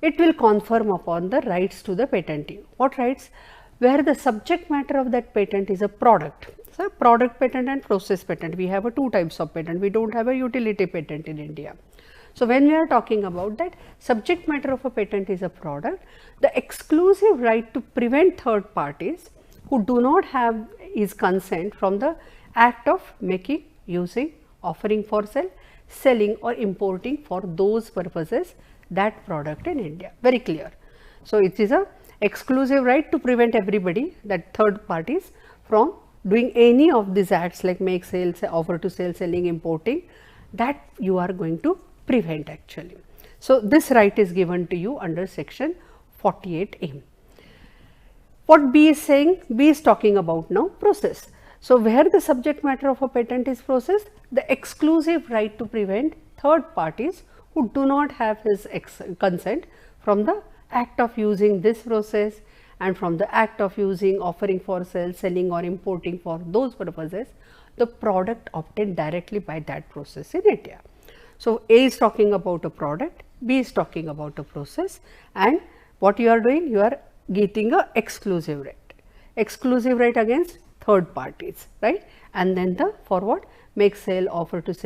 it will confirm upon the rights to the patentee. What rights? Where the subject matter of that patent is a product. So, product patent and process patent, we have a two types of patent, we do not have a utility patent in India. So, when we are talking about that subject matter of a patent is a product, the exclusive right to prevent third parties who do not have his consent from the act of making, using, offering for sale, selling or importing for those purposes that product in India. Very clear. So, it is a exclusive right to prevent everybody, that third parties, from doing any of these acts like make, sale, offer to sell, selling, importing, that you are going to prevent actually. So, this right is given to you under section 48A. What B is saying? B is talking about now process. So, where the subject matter of a patent is process, the exclusive right to prevent third parties who do not have his consent from the act of using this process and from the act of using, offering for sale, selling or importing for those purposes, the product obtained directly by that process in India. So, A is talking about a product, B is talking about a process, and what you are doing? You are getting a exclusive right against third parties, right? And then the for what? Make, sale, offer to sell,